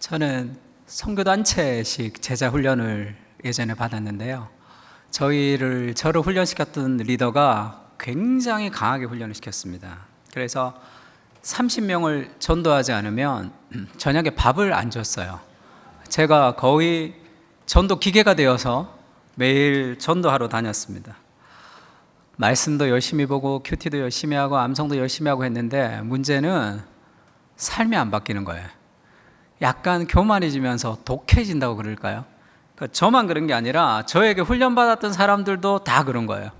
저는 선교단체식 제자 훈련을 예전에 받았는데요. 저를 훈련시켰던 리더가 굉장히 강하게 훈련을 시켰습니다. 그래서 30명을 전도하지 않으면 저녁에 밥을 안 줬어요. 제가 거의 전도 기계가 되어서 매일 전도하러 다녔습니다. 말씀도 열심히 보고 큐티도 열심히 하고 암송도 열심히 하고 했는데 문제는 삶이 안 바뀌는 거예요. 약간 교만해지면서 독해진다고 그럴까요? 그러니까 저만 그런 게 아니라 저에게 훈련받았던 사람들도 다 그런 거예요.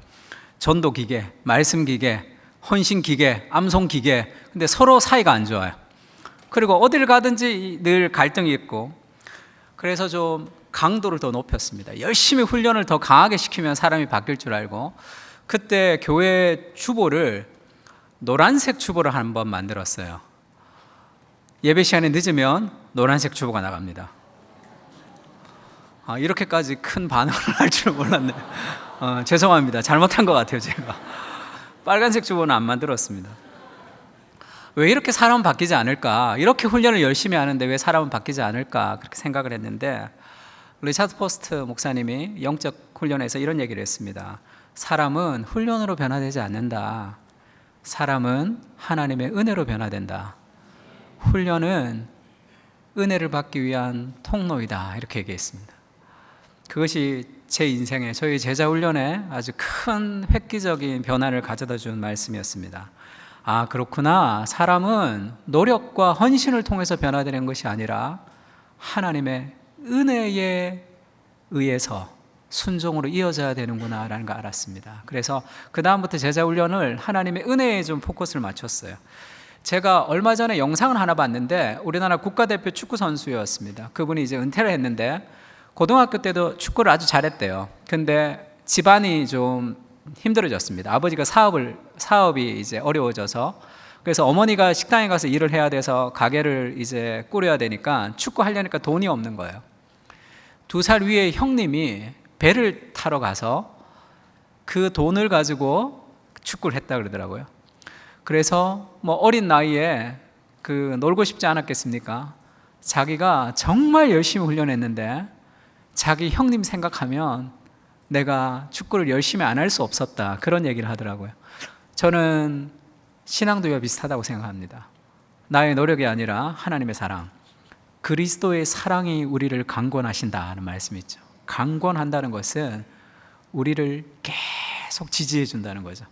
전도 기계, 말씀 기계, 헌신 기계, 암송 기계. 근데 서로 사이가 안 좋아요. 그리고 어딜 가든지 늘 갈등이 있고, 그래서 좀 강도를 더 높였습니다. 열심히 훈련을 더 강하게 시키면 사람이 바뀔 줄 알고, 그때 교회 주보를 노란색 주보를 한번 만들었어요. 예배 시간에 늦으면 노란색 주보가 나갑니다. 이렇게까지 큰 반응을 할 줄 몰랐네요. 죄송합니다. 잘못한 것 같아요, 제가. 빨간색 주보는 안 만들었습니다. 왜 이렇게 사람은 바뀌지 않을까? 이렇게 훈련을 열심히 하는데 왜 사람은 바뀌지 않을까? 그렇게 생각을 했는데, 리차드 포스트 목사님이 영적 훈련에서 이런 얘기를 했습니다. 사람은 훈련으로 변화되지 않는다. 사람은 하나님의 은혜로 변화된다. 훈련은 은혜를 받기 위한 통로이다. 이렇게 얘기했습니다. 그것이 제 인생에, 저희 제자 훈련에 아주 큰 획기적인 변화를 가져다 준 말씀이었습니다. 그렇구나. 사람은 노력과 헌신을 통해서 변화되는 것이 아니라 하나님의 은혜에 의해서 순종으로 이어져야 되는구나 라는 걸 알았습니다. 그래서 그 다음부터 제자 훈련을 하나님의 은혜에 좀 포커스를 맞췄어요. 제가 얼마 전에 영상을 하나 봤는데 우리나라 국가대표 축구 선수였습니다. 그분이 이제 은퇴를 했는데 고등학교 때도 축구를 아주 잘했대요. 근데 집안이 좀 힘들어졌습니다. 아버지가 사업이 이제 어려워져서, 그래서 어머니가 식당에 가서 일을 해야 돼서 가게를 이제 꾸려야 되니까 축구 하려니까 돈이 없는 거예요. 2살 위에 형님이 배를 타러 가서 그 돈을 가지고 축구를 했다 그러더라고요. 그래서 어린 나이에 놀고 싶지 않았겠습니까? 자기가 정말 열심히 훈련했는데 자기 형님 생각하면 내가 축구를 열심히 안 할 수 없었다, 그런 얘기를 하더라고요. 저는 신앙도 이와 비슷하다고 생각합니다. 나의 노력이 아니라 하나님의 사랑, 그리스도의 사랑이 우리를 강권하신다는 말씀이 있죠. 강권한다는 것은 우리를 계속 지지해 준다는 거죠.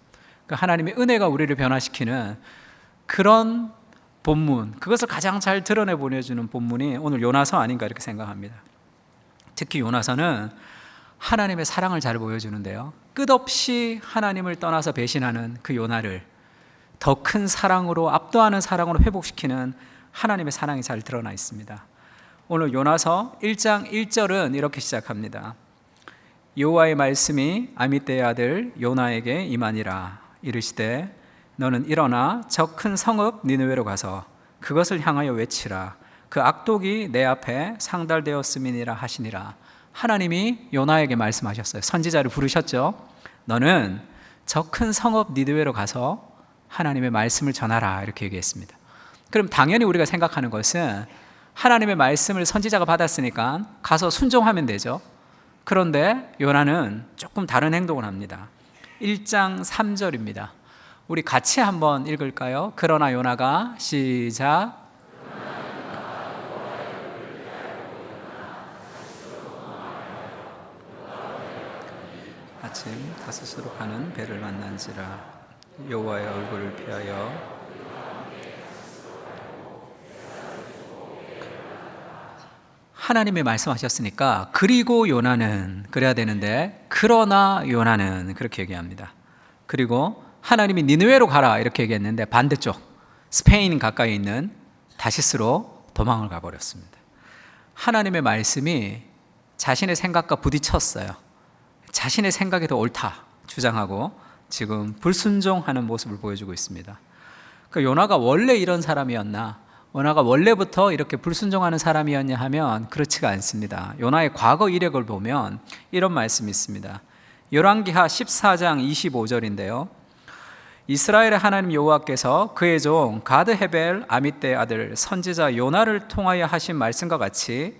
그러니까 하나님의 은혜가 우리를 변화시키는 그런 본문, 그것을 가장 잘 드러내 보여주는 본문이 오늘 요나서 아닌가 이렇게 생각합니다. 특히 요나서는 하나님의 사랑을 잘 보여주는데요, 끝없이 하나님을 떠나서 배신하는 그 요나를 더 큰 사랑으로, 압도하는 사랑으로 회복시키는 하나님의 사랑이 잘 드러나 있습니다. 오늘 요나서 1장 1절은 이렇게 시작합니다. 여호와의 말씀이 아미떼의 아들 요나에게 임하니라. 이르시되 너는 일어나 저 큰 성읍 니느웨로 가서 그것을 향하여 외치라. 그 악독이 내 앞에 상달되었음이니라 하시니라. 하나님이 요나에게 말씀하셨어요. 선지자를 부르셨죠. 너는 저 큰 성읍 니느웨로 가서 하나님의 말씀을 전하라, 이렇게 얘기했습니다. 그럼 당연히 우리가 생각하는 것은 하나님의 말씀을 선지자가 받았으니까 가서 순종하면 되죠. 그런데 요나는 조금 다른 행동을 합니다. 1장 3절입니다. 우리 같이 한번 읽을까요? 그러나 요나가, 시작. 아침 다섯으로 가는 배를 만난지라. 여호와의 얼굴을 피하여 하나님이 말씀하셨으니까 그리고 요나는 그래야 되는데 그러나 요나는 그렇게 얘기합니다. 그리고 하나님이 니느웨로 가라 이렇게 얘기했는데 반대쪽 스페인 가까이 있는 다시스로 도망을 가버렸습니다. 하나님의 말씀이 자신의 생각과 부딪혔어요. 자신의 생각이 더 옳다 주장하고 지금 불순종하는 모습을 보여주고 있습니다. 그러니까 요나가 원래 이런 사람이었나, 요나가 원래부터 이렇게 불순종하는 사람이었냐 하면 그렇지가 않습니다. 요나의 과거 이력을 보면 이런 말씀이 있습니다. 열왕기하 14장 25절인데요 이스라엘의 하나님 여호와께서 그의 종 가드 헤벨 아미떼의 아들 선지자 요나를 통하여 하신 말씀과 같이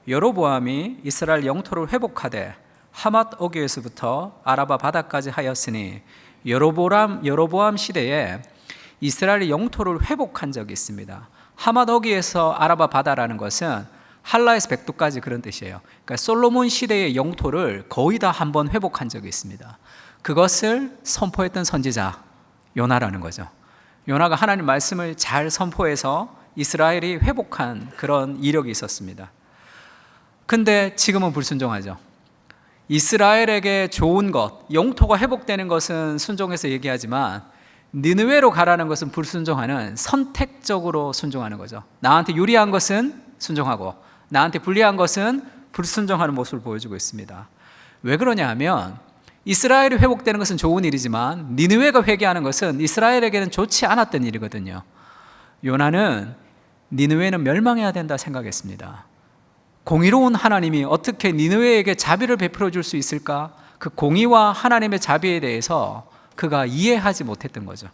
여로보암이 이스라엘 영토를 회복하되 하맛 어귀에서부터 아라바 바다까지 하였으니 여로보암 시대에 이스라엘의 영토를 회복한 적이 있습니다. 하맛 어귀에서 아라바 바다라는 것은 할라에서 백두까지 그런 뜻이에요. 그러니까 솔로몬 시대의 영토를 거의 다 한번 회복한 적이 있습니다. 그것을 선포했던 선지자 요나라는 거죠. 요나가 하나님 말씀을 잘 선포해서 이스라엘이 회복한 그런 이력이 있었습니다. 근데 지금은 불순종하죠. 이스라엘에게 좋은 것, 영토가 회복되는 것은 순종해서 얘기하지만 니느웨로 가라는 것은 불순종하는, 선택적으로 순종하는 거죠. 나한테 유리한 것은 순종하고 나한테 불리한 것은 불순종하는 모습을 보여주고 있습니다. 왜 그러냐 하면 이스라엘이 회복되는 것은 좋은 일이지만 니느웨가 회개하는 것은 이스라엘에게는 좋지 않았던 일이거든요. 요나는 니느웨는 멸망해야 된다 생각했습니다. 공의로운 하나님이 어떻게 니느웨에게 자비를 베풀어 줄 수 있을까? 그 공의와 하나님의 자비에 대해서 그가 이해하지 못했던 거죠.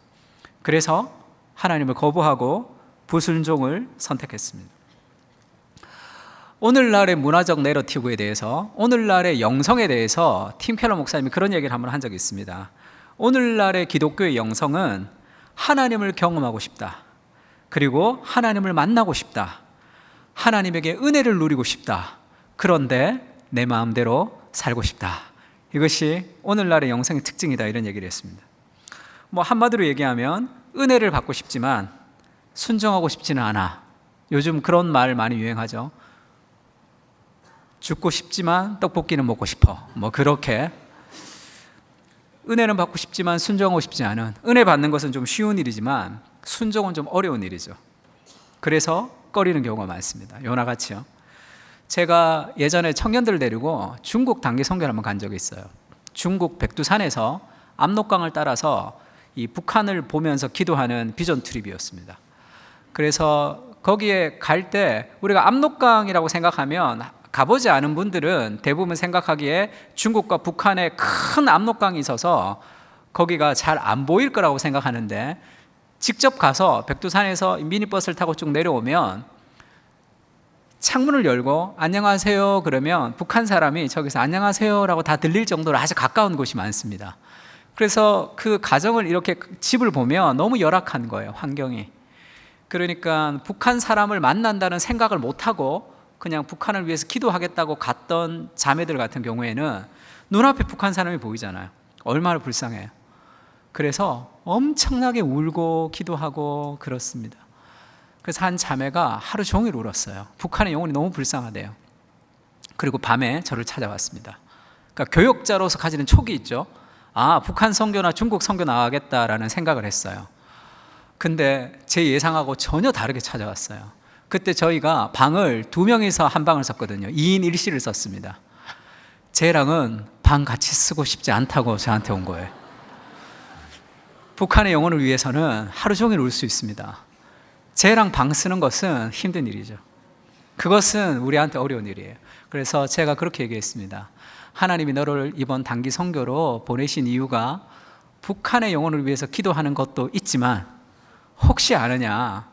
그래서 하나님을 거부하고 불순종을 선택했습니다. 오늘날의 문화적 내러티브에 대해서, 오늘날의 영성에 대해서 팀 켈러 목사님이 그런 얘기를 한번 한 적이 있습니다. 오늘날의 기독교의 영성은 하나님을 경험하고 싶다, 그리고 하나님을 만나고 싶다, 하나님에게 은혜를 누리고 싶다, 그런데 내 마음대로 살고 싶다, 이것이 오늘날의 영성의 특징이다, 이런 얘기를 했습니다. 한마디로 얘기하면 은혜를 받고 싶지만 순종하고 싶지는 않아. 요즘 그런 말 많이 유행하죠. 죽고 싶지만 떡볶이는 먹고 싶어. 그렇게 은혜는 받고 싶지만 순종하고 싶지 않은, 은혜 받는 것은 좀 쉬운 일이지만 순종은 좀 어려운 일이죠. 그래서 꺼리는 경우가 많습니다. 요나같이요. 제가 예전에 청년들을 데리고 중국 단기 선교를 한번 간 적이 있어요. 중국 백두산에서 압록강을 따라서 이 북한을 보면서 기도하는 비전 트립이었습니다. 그래서 거기에 갈 때 우리가 압록강이라고 생각하면, 가보지 않은 분들은 대부분 생각하기에 중국과 북한에 큰 압록강이 있어서 거기가 잘 안 보일 거라고 생각하는데, 직접 가서 백두산에서 미니버스를 타고 쭉 내려오면 창문을 열고 안녕하세요 그러면 북한 사람이 저기서 안녕하세요라고 다 들릴 정도로 아주 가까운 곳이 많습니다. 그래서 그 가정을, 이렇게 집을 보면 너무 열악한 거예요, 환경이. 그러니까 북한 사람을 만난다는 생각을 못하고 그냥 북한을 위해서 기도하겠다고 갔던 자매들 같은 경우에는 눈앞에 북한 사람이 보이잖아요. 얼마나 불쌍해요. 그래서 엄청나게 울고 기도하고 그렇습니다. 그래서 한 자매가 하루 종일 울었어요. 북한의 영혼이 너무 불쌍하대요. 그리고 밤에 저를 찾아왔습니다. 그러니까 교역자로서 가지는 촉이 있죠. 북한 선교나 중국 선교 나가겠다라는 생각을 했어요. 근데 제 예상하고 전혀 다르게 찾아왔어요. 그때 저희가 방을 2명이서 한 방을 썼거든요. 2인 1실을 썼습니다. 쟤랑은 방 같이 쓰고 싶지 않다고 저한테 온 거예요. 북한의 영혼을 위해서는 하루 종일 울 수 있습니다. 쟤랑 방 쓰는 것은 힘든 일이죠. 그것은 우리한테 어려운 일이에요. 그래서 제가 그렇게 얘기했습니다. 하나님이 너를 이번 단기 선교로 보내신 이유가 북한의 영혼을 위해서 기도하는 것도 있지만, 혹시 아느냐,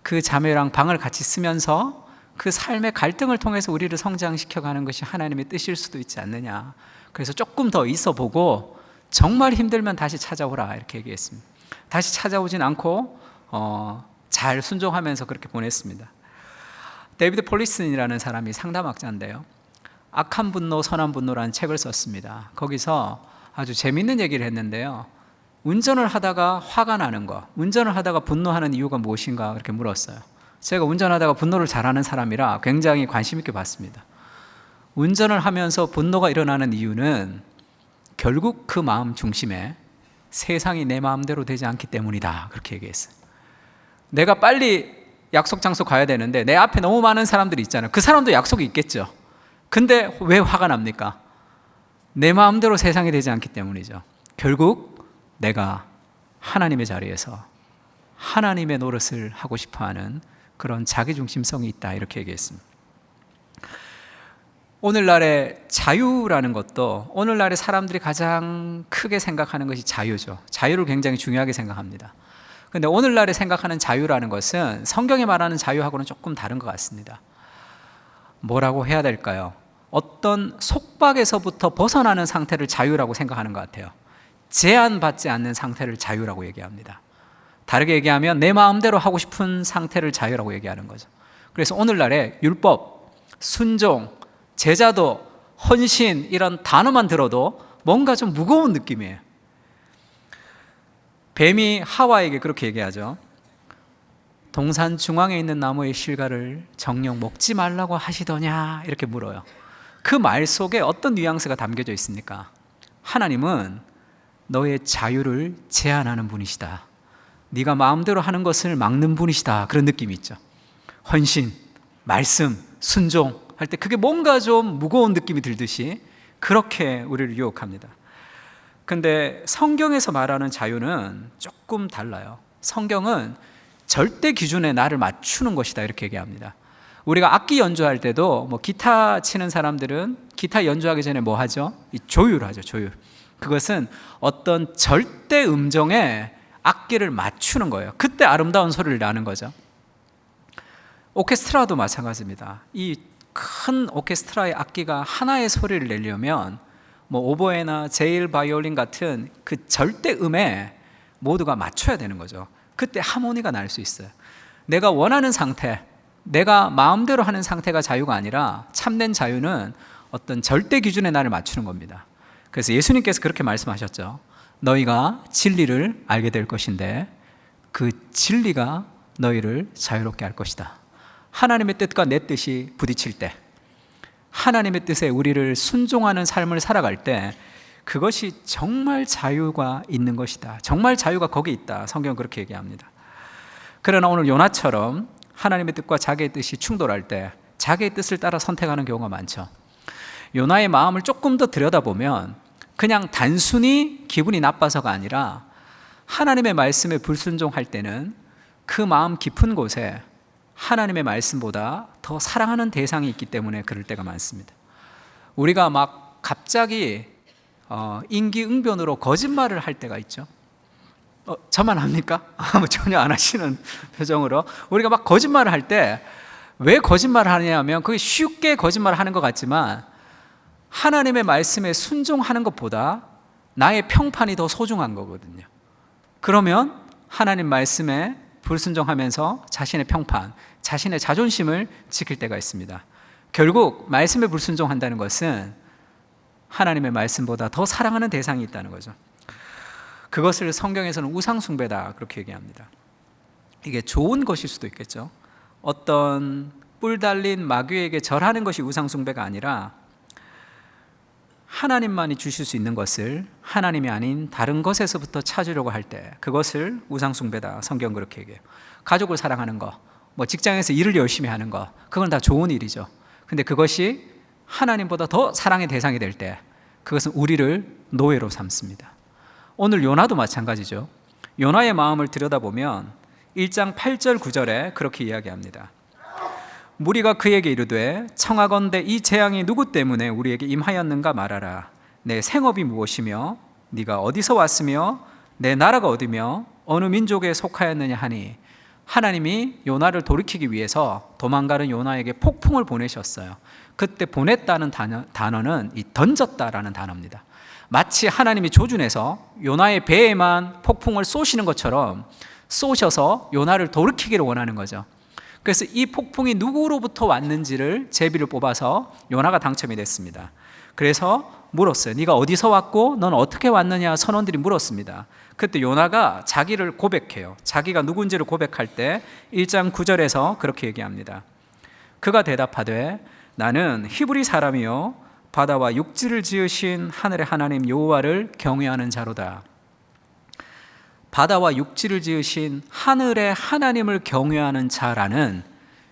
그 자매랑 방을 같이 쓰면서 그 삶의 갈등을 통해서 우리를 성장시켜가는 것이 하나님의 뜻일 수도 있지 않느냐. 그래서 조금 더 있어보고 정말 힘들면 다시 찾아오라, 이렇게 얘기했습니다. 다시 찾아오진 않고 잘 순종하면서 그렇게 보냈습니다. 데이비드 폴리슨이라는 사람이 상담학자인데요, 악한 분노, 선한 분노라는 책을 썼습니다. 거기서 아주 재밌는 얘기를 했는데요, 운전을 하다가 화가 나는 것, 운전을 하다가 분노하는 이유가 무엇인가 그렇게 물었어요. 제가 운전하다가 분노를 잘하는 사람이라 굉장히 관심 있게 봤습니다. 운전을 하면서 분노가 일어나는 이유는 결국 그 마음 중심에 세상이 내 마음대로 되지 않기 때문이다, 그렇게 얘기했어요. 내가 빨리 약속 장소 가야 되는데 내 앞에 너무 많은 사람들이 있잖아요. 그 사람도 약속이 있겠죠. 근데 왜 화가 납니까? 내 마음대로 세상이 되지 않기 때문이죠. 결국 내가 하나님의 자리에서 하나님의 노릇을 하고 싶어하는 그런 자기중심성이 있다, 이렇게 얘기했습니다. 오늘날의 자유라는 것도 오늘날의 사람들이 가장 크게 생각하는 것이 자유죠. 자유를 굉장히 중요하게 생각합니다. 그런데 오늘날에 생각하는 자유라는 것은 성경이 말하는 자유하고는 조금 다른 것 같습니다. 뭐라고 해야 될까요? 어떤 속박에서부터 벗어나는 상태를 자유라고 생각하는 것 같아요. 제한받지 않는 상태를 자유라고 얘기합니다. 다르게 얘기하면 내 마음대로 하고 싶은 상태를 자유라고 얘기하는 거죠. 그래서 오늘날의 율법, 순종, 제자도, 헌신 이런 단어만 들어도 뭔가 좀 무거운 느낌이에요. 뱀이 하와에게 그렇게 얘기하죠. 동산 중앙에 있는 나무의 실과를 정녕 먹지 말라고 하시더냐 이렇게 물어요. 그 말 속에 어떤 뉘앙스가 담겨져 있습니까? 하나님은 너의 자유를 제한하는 분이시다. 네가 마음대로 하는 것을 막는 분이시다. 그런 느낌이 있죠. 헌신, 말씀, 순종 할 때 그게 뭔가 좀 무거운 느낌이 들듯이 그렇게 우리를 유혹합니다. 근데 성경에서 말하는 자유는 조금 달라요. 성경은 절대 기준에 나를 맞추는 것이다 이렇게 얘기합니다. 우리가 악기 연주할 때도 뭐 기타 치는 사람들은 기타 연주하기 전에 뭐 하죠? 조율하죠. 조율. 그것은 어떤 절대 음정에 악기를 맞추는 거예요. 그때 아름다운 소리를 나는 거죠. 오케스트라도 마찬가지입니다. 이 큰 오케스트라의 악기가 하나의 소리를 내려면 뭐 오보에나 제일 바이올린 같은 그 절대 음에 모두가 맞춰야 되는 거죠. 그때 하모니가 날 수 있어요. 내가 원하는 상태, 내가 마음대로 하는 상태가 자유가 아니라 참된 자유는 어떤 절대 기준에 나를 맞추는 겁니다. 그래서 예수님께서 그렇게 말씀하셨죠. 너희가 진리를 알게 될 것인데 그 진리가 너희를 자유롭게 할 것이다. 하나님의 뜻과 내 뜻이 부딪힐 때, 하나님의 뜻에 우리를 순종하는 삶을 살아갈 때 그것이 정말 자유가 있는 것이다. 정말 자유가 거기 있다. 성경은 그렇게 얘기합니다. 그러나 오늘 요나처럼 하나님의 뜻과 자기의 뜻이 충돌할 때 자기의 뜻을 따라 선택하는 경우가 많죠. 요나의 마음을 조금 더 들여다보면 그냥 단순히 기분이 나빠서가 아니라 하나님의 말씀에 불순종할 때는 그 마음 깊은 곳에 하나님의 말씀보다 더 사랑하는 대상이 있기 때문에 그럴 때가 많습니다. 우리가 막 갑자기 인기응변으로 거짓말을 할 때가 있죠. 저만 합니까? 전혀 안 하시는 표정으로. 우리가 막 거짓말을 할 때 왜 거짓말을 하냐면 그게 쉽게 거짓말을 하는 것 같지만 하나님의 말씀에 순종하는 것보다 나의 평판이 더 소중한 거거든요. 그러면 하나님 말씀에 불순종하면서 자신의 평판, 자신의 자존심을 지킬 때가 있습니다. 결국 말씀에 불순종한다는 것은 하나님의 말씀보다 더 사랑하는 대상이 있다는 거죠. 그것을 성경에서는 우상숭배다 그렇게 얘기합니다. 이게 좋은 것일 수도 있겠죠. 어떤 뿔 달린 마귀에게 절하는 것이 우상숭배가 아니라 하나님만이 주실 수 있는 것을 하나님이 아닌 다른 것에서부터 찾으려고 할 때 그것을 우상숭배다. 성경은 그렇게 얘기해요. 가족을 사랑하는 거, 뭐 직장에서 일을 열심히 하는 거, 그건 다 좋은 일이죠. 근데 그것이 하나님보다 더 사랑의 대상이 될 때 그것은 우리를 노예로 삼습니다. 오늘 요나도 마찬가지죠. 요나의 마음을 들여다보면 1장 8절 9절에 그렇게 이야기합니다. 무리가 그에게 이르되 청하건대 이 재앙이 누구 때문에 우리에게 임하였는가 말하라. 내 생업이 무엇이며 네가 어디서 왔으며 내 나라가 어디며 어느 민족에 속하였느냐 하니 하나님이 요나를 돌이키기 위해서 도망가는 요나에게 폭풍을 보내셨어요. 그때 보냈다는 단어는 이 던졌다라는 단어입니다. 마치 하나님이 조준해서 요나의 배에만 폭풍을 쏘시는 것처럼 쏘셔서 요나를 돌이키기를 원하는 거죠. 그래서 이 폭풍이 누구로부터 왔는지를 제비를 뽑아서 요나가 당첨이 됐습니다. 그래서 물었어요. 네가 어디서 왔고 넌 어떻게 왔느냐 선원들이 물었습니다. 그때 요나가 자기를 고백해요. 자기가 누군지를 고백할 때 1장 9절에서 그렇게 얘기합니다. 그가 대답하되 나는 히브리 사람이요 바다와 육지를 지으신 하늘의 하나님 여호와를 경외하는 자로다. 바다와 육지를 지으신 하늘의 하나님을 경외하는 자라는,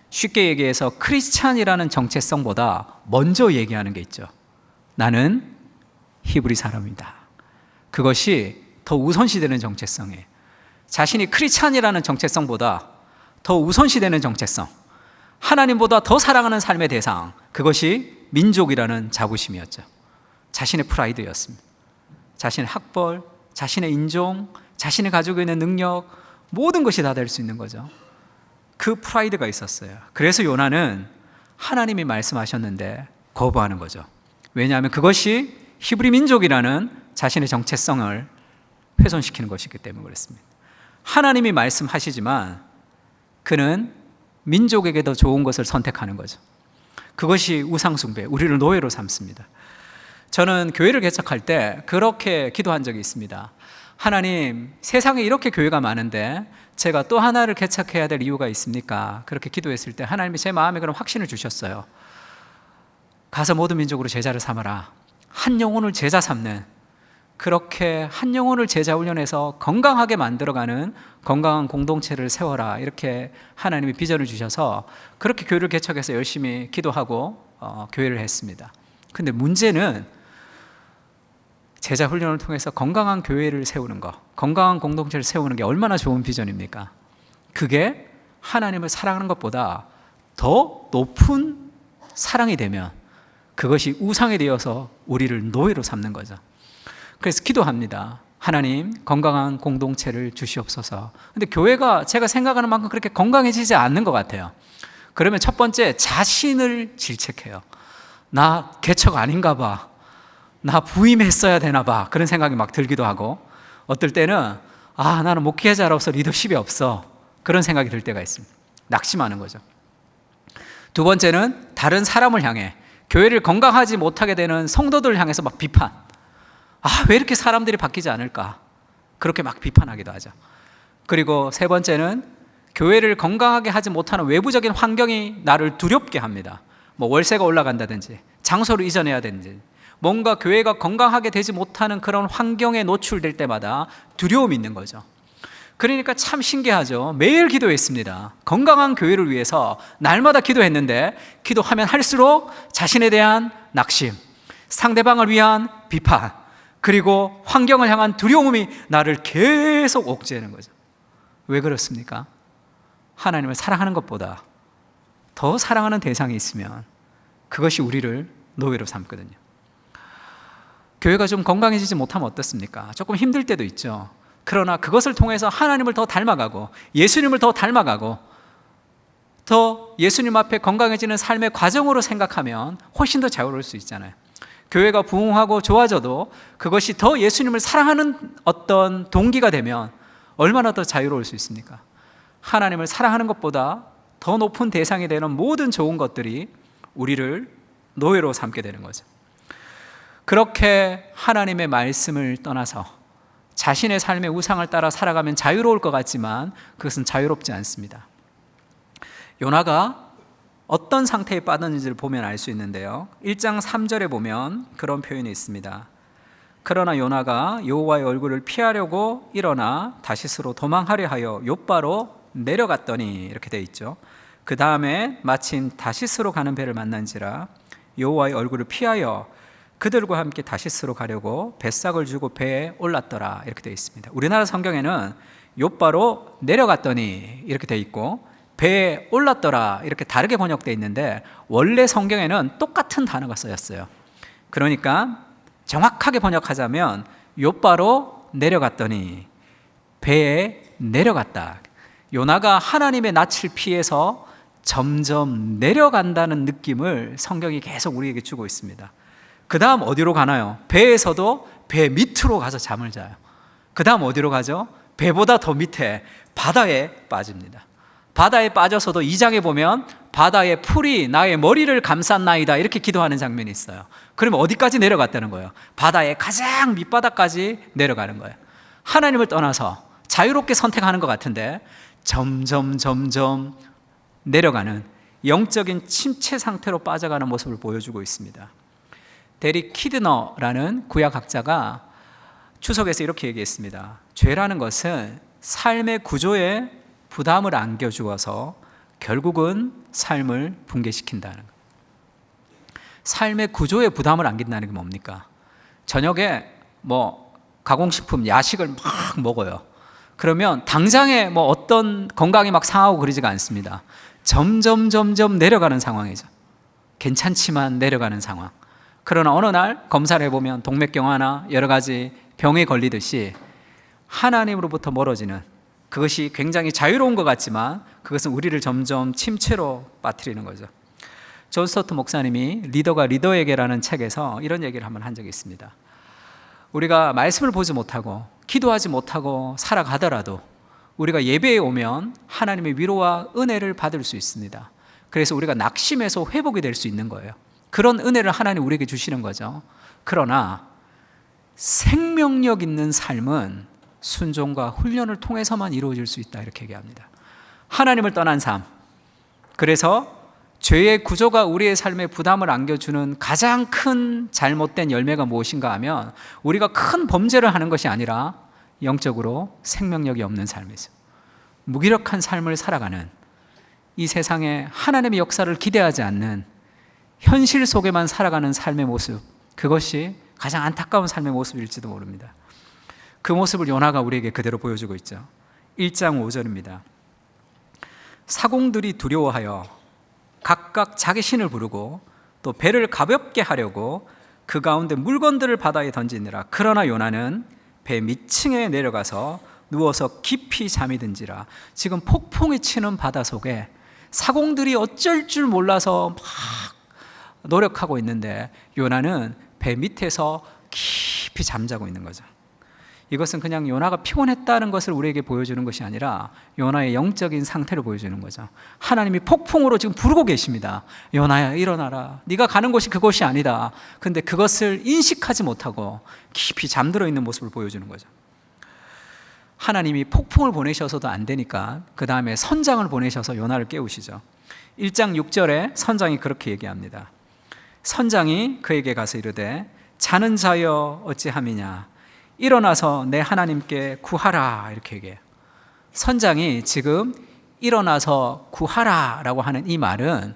쉽게 얘기해서 크리스찬이라는 정체성보다 먼저 얘기하는 게 있죠. 나는 히브리 사람이다. 그것이 더 우선시되는 정체성이에요. 자신이 크리스찬이라는 정체성보다 더 우선시되는 정체성, 하나님보다 더 사랑하는 삶의 대상, 그것이 민족이라는 자부심이었죠. 자신의 프라이드였습니다. 자신의 학벌, 자신의 인종, 자신이 가지고 있는 능력, 모든 것이 다 될 수 있는 거죠. 그 프라이드가 있었어요. 그래서 요나는 하나님이 말씀하셨는데 거부하는 거죠. 왜냐하면 그것이 히브리 민족이라는 자신의 정체성을 훼손시키는 것이기 때문에 그렇습니다. 하나님이 말씀하시지만 그는 민족에게 더 좋은 것을 선택하는 거죠. 그것이 우상숭배, 우리를 노예로 삼습니다. 저는 교회를 개척할 때 그렇게 기도한 적이 있습니다. 하나님, 세상에 이렇게 교회가 많은데 제가 또 하나를 개척해야 될 이유가 있습니까? 그렇게 기도했을 때 하나님이 제 마음에 그런 확신을 주셨어요. 가서 모든 민족으로 제자를 삼아라. 한 영혼을 제자 삼는, 그렇게 한 영혼을 제자 훈련해서 건강하게 만들어가는 건강한 공동체를 세워라. 이렇게 하나님이 비전을 주셔서 그렇게 교회를 개척해서 열심히 기도하고 교회를 했습니다. 근데 문제는 제자 훈련을 통해서 건강한 교회를 세우는 것, 건강한 공동체를 세우는 게 얼마나 좋은 비전입니까? 그게 하나님을 사랑하는 것보다 더 높은 사랑이 되면 그것이 우상이 되어서 우리를 노예로 삼는 거죠. 그래서 기도합니다. 하나님, 건강한 공동체를 주시옵소서. 근데 교회가 제가 생각하는 만큼 그렇게 건강해지지 않는 것 같아요. 그러면 첫 번째, 자신을 질책해요. 나 개척 아닌가 봐. 나 부임했어야 되나 봐. 그런 생각이 막 들기도 하고, 어떨 때는 나는 목회자로서 리더십이 없어. 그런 생각이 들 때가 있습니다. 낙심하는 거죠. 두 번째는 다른 사람을 향해, 교회를 건강하지 못하게 되는 성도들을 향해서 막 비판. 왜 이렇게 사람들이 바뀌지 않을까? 그렇게 막 비판하기도 하죠. 그리고 세 번째는 교회를 건강하게 하지 못하는 외부적인 환경이 나를 두렵게 합니다. 뭐 월세가 올라간다든지, 장소를 이전해야 되는지, 뭔가 교회가 건강하게 되지 못하는 그런 환경에 노출될 때마다 두려움이 있는 거죠. 그러니까 참 신기하죠. 매일 기도했습니다. 건강한 교회를 위해서 날마다 기도했는데, 기도하면 할수록 자신에 대한 낙심, 상대방을 위한 비판, 그리고 환경을 향한 두려움이 나를 계속 옥죄는 거죠. 왜 그렇습니까? 하나님을 사랑하는 것보다 더 사랑하는 대상이 있으면 그것이 우리를 노예로 삼거든요. 교회가 좀 건강해지지 못하면 어떻습니까? 조금 힘들 때도 있죠. 그러나 그것을 통해서 하나님을 더 닮아가고 예수님을 더 닮아가고 더 예수님 앞에 건강해지는 삶의 과정으로 생각하면 훨씬 더 자유로울 수 있잖아요. 교회가 부흥하고 좋아져도 그것이 더 예수님을 사랑하는 어떤 동기가 되면 얼마나 더 자유로울 수 있습니까? 하나님을 사랑하는 것보다 더 높은 대상이 되는 모든 좋은 것들이 우리를 노예로 삼게 되는 거죠. 그렇게 하나님의 말씀을 떠나서 자신의 삶의 우상을 따라 살아가면 자유로울 것 같지만 그것은 자유롭지 않습니다. 요나가 어떤 상태에 빠졌는지를 보면 알 수 있는데요. 1장 3절에 보면 그런 표현이 있습니다. 그러나 요나가 여호와의 얼굴을 피하려고 일어나 다시스로 도망하려 하여 욥바로 내려갔더니, 이렇게 되어 있죠. 그 다음에 마침 다시스로 가는 배를 만난지라 여호와의 얼굴을 피하여 그들과 함께 다시스로 가려고 뱃삭을 주고 배에 올랐더라, 이렇게 되어 있습니다. 우리나라 성경에는 욥바로 내려갔더니 이렇게 되어 있고 배에 올랐더라 이렇게 다르게 번역되어 있는데, 원래 성경에는 똑같은 단어가 쓰였어요. 그러니까 정확하게 번역하자면 욥바로 내려갔더니 배에 내려갔다. 요나가 하나님의 낯을 피해서 점점 내려간다는 느낌을 성경이 계속 우리에게 주고 있습니다. 그 다음 어디로 가나요? 배에서도 배 밑으로 가서 잠을 자요. 그 다음 어디로 가죠? 배보다 더 밑에 바다에 빠집니다. 바다에 빠져서도 2장에 보면 바다의 풀이 나의 머리를 감쌌나이다 이렇게 기도하는 장면이 있어요. 그러면 어디까지 내려갔다는 거예요? 바다의 가장 밑바닥까지 내려가는 거예요. 하나님을 떠나서 자유롭게 선택하는 것 같은데 점점 내려가는 영적인 침체 상태로 빠져가는 모습을 보여주고 있습니다. 데릭 키드너라는 구약학자가 추석에서 이렇게 얘기했습니다. 죄라는 것은 삶의 구조에 부담을 안겨주어서 결국은 삶을 붕괴시킨다는 것. 삶의 구조에 부담을 안긴다는 게 뭡니까? 저녁에 가공식품, 야식을 막 먹어요. 그러면 당장에 어떤 건강이 막 상하고 그러지가 않습니다. 점점 내려가는 상황이죠. 괜찮지만 내려가는 상황. 그러나 어느 날 검사를 해보면 동맥경화나 여러 가지 병에 걸리듯이 하나님으로부터 멀어지는, 그것이 굉장히 자유로운 것 같지만 그것은 우리를 점점 침체로 빠뜨리는 거죠. 존 스토트 목사님이 리더가 리더에게라는 책에서 이런 얘기를 한번 한 적이 있습니다. 우리가 말씀을 보지 못하고 기도하지 못하고 살아가더라도 우리가 예배에 오면 하나님의 위로와 은혜를 받을 수 있습니다. 그래서 우리가 낙심해서 회복이 될 수 있는 거예요. 그런 은혜를 하나님 우리에게 주시는 거죠. 그러나 생명력 있는 삶은 순종과 훈련을 통해서만 이루어질 수 있다, 이렇게 얘기합니다. 하나님을 떠난 삶, 그래서 죄의 구조가 우리의 삶에 부담을 안겨주는 가장 큰 잘못된 열매가 무엇인가 하면 우리가 큰 범죄를 하는 것이 아니라 영적으로 생명력이 없는 삶이죠. 무기력한 삶을 살아가는, 이 세상에 하나님의 역사를 기대하지 않는 현실 속에만 살아가는 삶의 모습, 그것이 가장 안타까운 삶의 모습일지도 모릅니다. 그 모습을 요나가 우리에게 그대로 보여주고 있죠. 1장 5절입니다. 사공들이 두려워하여 각각 자기 신을 부르고 또 배를 가볍게 하려고 그 가운데 물건들을 바다에 던지니라. 그러나 요나는 배 밑층에 내려가서 누워서 깊이 잠이 든지라. 지금 폭풍이 치는 바다 속에 사공들이 어쩔 줄 몰라서 막 노력하고 있는데 요나는 배 밑에서 깊이 잠자고 있는 거죠. 이것은 그냥 요나가 피곤했다는 것을 우리에게 보여주는 것이 아니라 요나의 영적인 상태를 보여주는 거죠. 하나님이 폭풍으로 지금 부르고 계십니다. 요나야, 일어나라. 네가 가는 곳이 그곳이 아니다. 근데 그것을 인식하지 못하고 깊이 잠들어 있는 모습을 보여주는 거죠. 하나님이 폭풍을 보내셔서도 안 되니까 그 다음에 선장을 보내셔서 요나를 깨우시죠. 1장 6절에 선장이 그렇게 얘기합니다. 선장이 그에게 가서 이르되 자는 자여 어찌함이냐, 일어나서 내 하나님께 구하라, 이렇게 얘기해요. 선장이 지금 일어나서 구하라 라고 하는 이 말은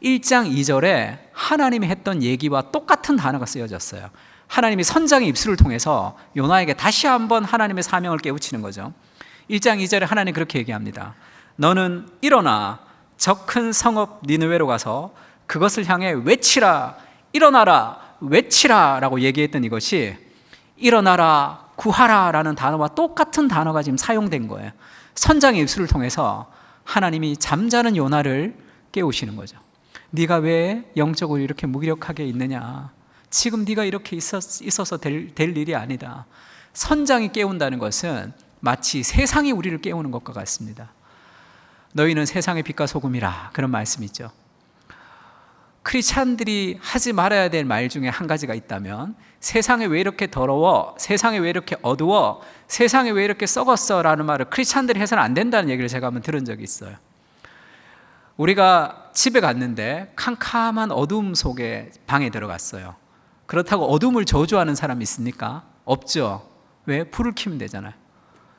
1장 2절에 하나님이 했던 얘기와 똑같은 단어가 쓰여졌어요. 하나님이 선장의 입술을 통해서 요나에게 다시 한번 하나님의 사명을 깨우치는 거죠. 1장 2절에 하나님 그렇게 얘기합니다. 너는 일어나 저 큰 성읍 니느웨로 가서 그것을 향해 외치라, 일어나라, 외치라 라고 얘기했던 이것이 일어나라, 구하라 라는 단어와 똑같은 단어가 지금 사용된 거예요. 선장의 입술을 통해서 하나님이 잠자는 요나를 깨우시는 거죠. 네가 왜 영적으로 이렇게 무기력하게 있느냐, 지금 네가 이렇게 있어서 될 일이 아니다. 선장이 깨운다는 것은 마치 세상이 우리를 깨우는 것과 같습니다. 너희는 세상의 빛과 소금이라, 그런 말씀이 있죠. 크리스찬들이 하지 말아야 될 말 중에 한 가지가 있다면 세상에 왜 이렇게 더러워, 세상에 왜 이렇게 어두워, 세상에 왜 이렇게 썩었어 라는 말을 크리스찬들이 해서는 안 된다는 얘기를 제가 한번 들은 적이 있어요. 우리가 집에 갔는데 캄캄한 어둠 속에 방에 들어갔어요. 그렇다고 어둠을 저주하는 사람이 있습니까? 없죠. 왜? 불을 켜면 되잖아요.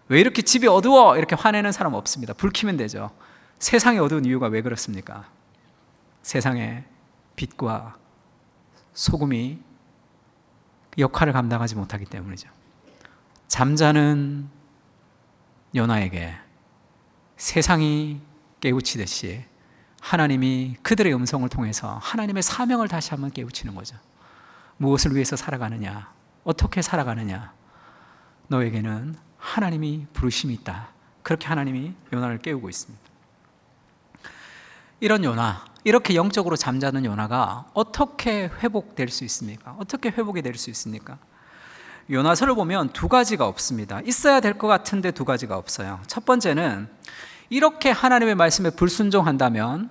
왜 이렇게 집이 어두워, 이렇게 화내는 사람 없습니다. 불 켜면 되죠. 세상이 어두운 이유가 왜 그렇습니까? 세상에 빛과 소금이 역할을 감당하지 못하기 때문이죠. 잠자는 요나에게 세상이 깨우치듯이 하나님이 그들의 음성을 통해서 하나님의 사명을 다시 한번 깨우치는 거죠. 무엇을 위해서 살아가느냐, 어떻게 살아가느냐, 너에게는 하나님이 부르심이 있다. 그렇게 하나님이 요나를 깨우고 있습니다. 이런 요나, 이렇게 영적으로 잠자는 요나가 어떻게 회복될 수 있습니까? 어떻게 회복이 될 수 있습니까? 요나서를 보면 두 가지가 없습니다. 있어야 될 것 같은데 두 가지가 없어요. 첫 번째는 이렇게 하나님의 말씀에 불순종한다면,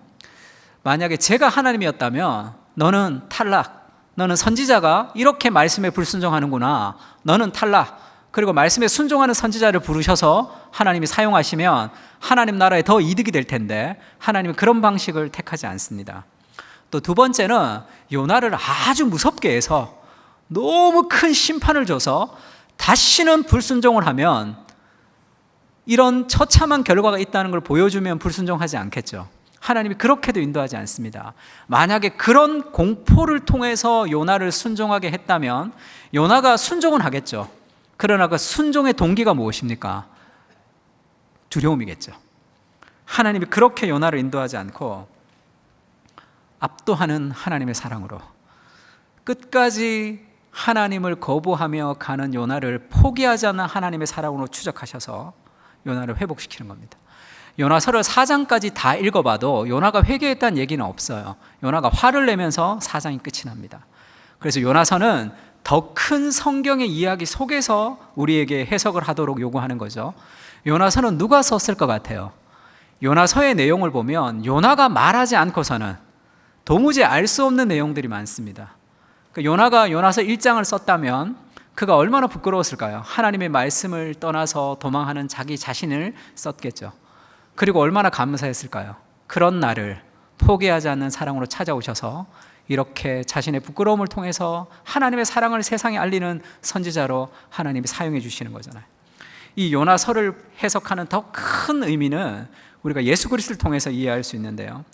만약에 제가 하나님이었다면 너는 탈락, 너는 선지자가 이렇게 말씀에 불순종하는구나, 너는 탈락, 그리고 말씀에 순종하는 선지자를 부르셔서 하나님이 사용하시면 하나님 나라에 더 이득이 될 텐데 하나님은 그런 방식을 택하지 않습니다. 또 두 번째는 요나를 아주 무섭게 해서 너무 큰 심판을 줘서 다시는 불순종을 하면 이런 처참한 결과가 있다는 걸 보여주면 불순종하지 않겠죠. 하나님이 그렇게도 인도하지 않습니다. 만약에 그런 공포를 통해서 요나를 순종하게 했다면 요나가 순종은 하겠죠. 그러나 그 순종의 동기가 무엇입니까? 두려움이겠죠. 하나님이 그렇게 요나를 인도하지 않고 압도하는 하나님의 사랑으로 끝까지 하나님을 거부하며 가는 요나를 포기하지 않는 하나님의 사랑으로 추적하셔서 요나를 회복시키는 겁니다. 요나서를 4장까지 다 읽어봐도 요나가 회개했다는 얘기는 없어요. 요나가 화를 내면서 4장이 끝이 납니다. 그래서 요나서는 더 큰 성경의 이야기 속에서 우리에게 해석을 하도록 요구하는 거죠. 요나서는 누가 썼을 것 같아요? 요나서의 내용을 보면 요나가 말하지 않고서는 도무지 알 수 없는 내용들이 많습니다. 요나가 요나서 1장을 썼다면 그가 얼마나 부끄러웠을까요? 하나님의 말씀을 떠나서 도망하는 자기 자신을 썼겠죠. 그리고 얼마나 감사했을까요? 그런 나를 포기하지 않는 사랑으로 찾아오셔서 이렇게 자신의 부끄러움을 통해서 하나님의 사랑을 세상에 알리는 선지자로 하나님이 사용해 주시는 거잖아요. 이 요나서를 해석하는 더 큰 의미는 우리가 예수 그리스도를 통해서 이해할 수 있는데요.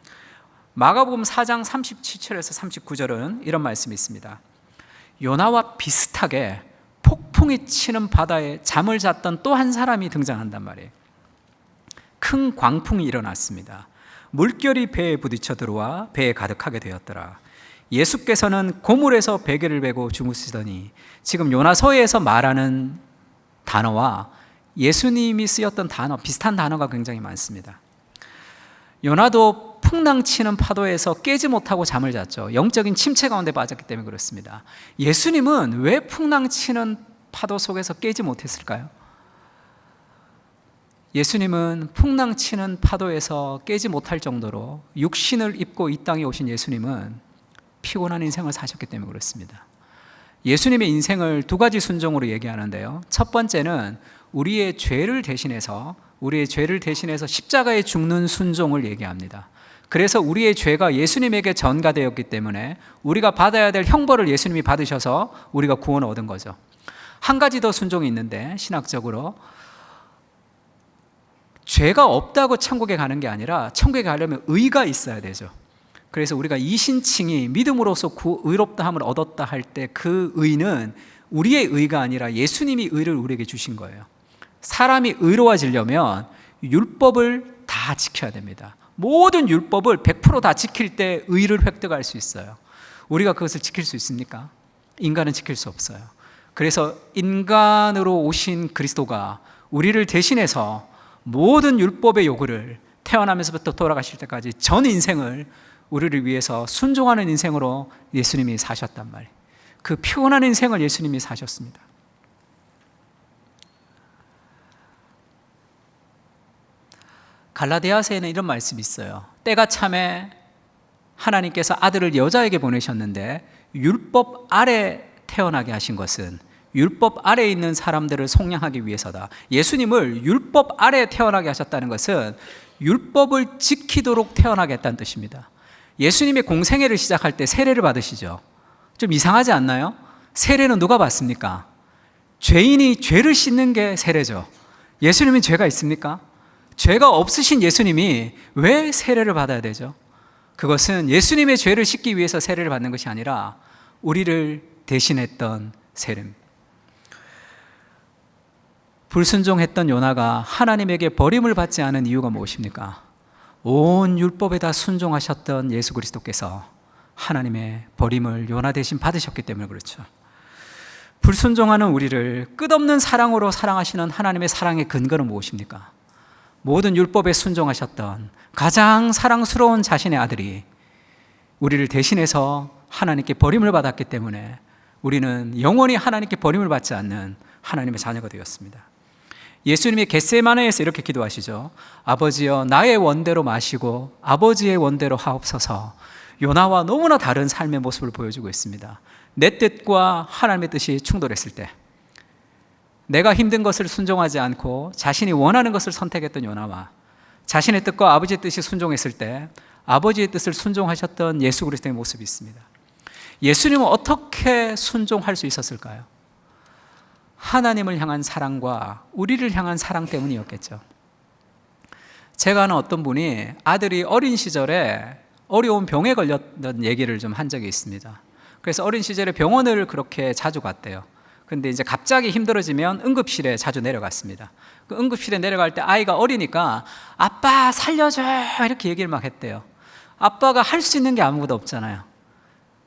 마가복음 4장 37절에서 39절은 이런 말씀이 있습니다. 요나와 비슷하게 폭풍이 치는 바다에 잠을 잤던 또 한 사람이 등장한단 말이에요. 큰 광풍이 일어났습니다. 물결이 배에 부딪혀 들어와 배에 가득하게 되었더라. 예수께서는 고물에서 베개를 베고 주무시더니 지금 요나서에서 말하는 단어와 예수님이 쓰였던 단어, 비슷한 단어가 굉장히 많습니다. 요나도 풍랑치는 파도에서 깨지 못하고 잠을 잤죠. 영적인 침체 가운데 빠졌기 때문에 그렇습니다. 예수님은 왜 풍랑치는 파도 속에서 깨지 못했을까요? 예수님은 풍랑치는 파도에서 깨지 못할 정도로 육신을 입고 이 땅에 오신 예수님은 피곤한 인생을 사셨기 때문에 그렇습니다. 예수님의 인생을 두 가지 순종으로 얘기하는데요. 첫 번째는 우리의 죄를 대신해서 십자가에 죽는 순종을 얘기합니다. 그래서 우리의 죄가 예수님에게 전가되었기 때문에 우리가 받아야 될 형벌을 예수님이 받으셔서 우리가 구원을 얻은 거죠. 한 가지 더 순종이 있는데 신학적으로 죄가 없다고 천국에 가는 게 아니라 천국에 가려면 의가 있어야 되죠. 그래서 우리가 이신칭이 믿음으로써 의롭다함을 얻었다 할 때 그 의는 우리의 의가 아니라 예수님이 의를 우리에게 주신 거예요. 사람이 의로워지려면 율법을 다 지켜야 됩니다. 모든 율법을 100% 다 지킬 때 의를 획득할 수 있어요. 우리가 그것을 지킬 수 있습니까? 인간은 지킬 수 없어요. 그래서 인간으로 오신 그리스도가 우리를 대신해서 모든 율법의 요구를 태어나면서부터 돌아가실 때까지 전 인생을 우리를 위해서 순종하는 인생으로 예수님이 사셨단 말이에요. 그 피곤한 인생을 예수님이 사셨습니다. 갈라디아서에는 이런 말씀이 있어요. 때가 참에 하나님께서 아들을 여자에게 보내셨는데 율법 아래 태어나게 하신 것은 율법 아래에 있는 사람들을 속량하기 위해서다. 예수님을 율법 아래에 태어나게 하셨다는 것은 율법을 지키도록 태어나게 했다는 뜻입니다. 예수님의 공생애를 시작할 때 세례를 받으시죠. 좀 이상하지 않나요? 세례는 누가 받습니까? 죄인이 죄를 씻는 게 세례죠. 예수님은 죄가 있습니까? 죄가 없으신 예수님이 왜 세례를 받아야 되죠? 그것은 예수님의 죄를 씻기 위해서 세례를 받는 것이 아니라 우리를 대신했던 세례입니다. 불순종했던 요나가 하나님에게 버림을 받지 않은 이유가 무엇입니까? 온 율법에 다 순종하셨던 예수 그리스도께서 하나님의 버림을 요나 대신 받으셨기 때문에 그렇죠. 불순종하는 우리를 끝없는 사랑으로 사랑하시는 하나님의 사랑의 근거는 무엇입니까? 모든 율법에 순종하셨던 가장 사랑스러운 자신의 아들이 우리를 대신해서 하나님께 버림을 받았기 때문에 우리는 영원히 하나님께 버림을 받지 않는 하나님의 자녀가 되었습니다. 예수님이 겟세마네에서 이렇게 기도하시죠. 아버지여 나의 원대로 마시고 아버지의 원대로 하옵소서. 요나와 너무나 다른 삶의 모습을 보여주고 있습니다. 내 뜻과 하나님의 뜻이 충돌했을 때, 내가 힘든 것을 순종하지 않고 자신이 원하는 것을 선택했던 요나와 자신의 뜻과 아버지의 뜻이 순종했을 때 아버지의 뜻을 순종하셨던 예수 그리스도의 모습이 있습니다. 예수님은 어떻게 순종할 수 있었을까요? 하나님을 향한 사랑과 우리를 향한 사랑 때문이었겠죠. 제가 아는 어떤 분이 아들이 어린 시절에 어려운 병에 걸렸던 얘기를 좀 한 적이 있습니다. 그래서 어린 시절에 병원을 그렇게 자주 갔대요. 근데 이제 갑자기 힘들어지면 응급실에 자주 내려갔습니다. 그 응급실에 내려갈 때 아이가 어리니까 아빠 살려줘 이렇게 얘기를 막 했대요. 아빠가 할 수 있는 게 아무것도 없잖아요.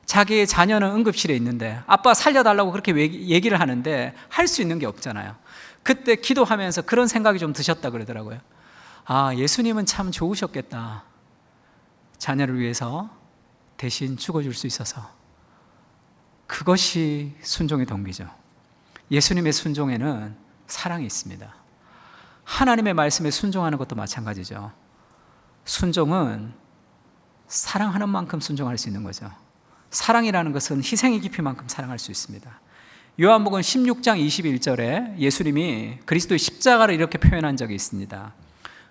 자기의 자녀는 응급실에 있는데 아빠 살려달라고 그렇게 얘기를 하는데 할 수 있는 게 없잖아요. 그때 기도하면서 그런 생각이 좀 드셨다 그러더라고요. 아, 예수님은 참 좋으셨겠다. 자녀를 위해서 대신 죽어줄 수 있어서. 그것이 순종의 동기죠. 예수님의 순종에는 사랑이 있습니다. 하나님의 말씀에 순종하는 것도 마찬가지죠. 순종은 사랑하는 만큼 순종할 수 있는 거죠. 사랑이라는 것은 희생의 깊이만큼 사랑할 수 있습니다. 요한복음 16장 21절에 예수님이 그리스도의 십자가를 이렇게 표현한 적이 있습니다.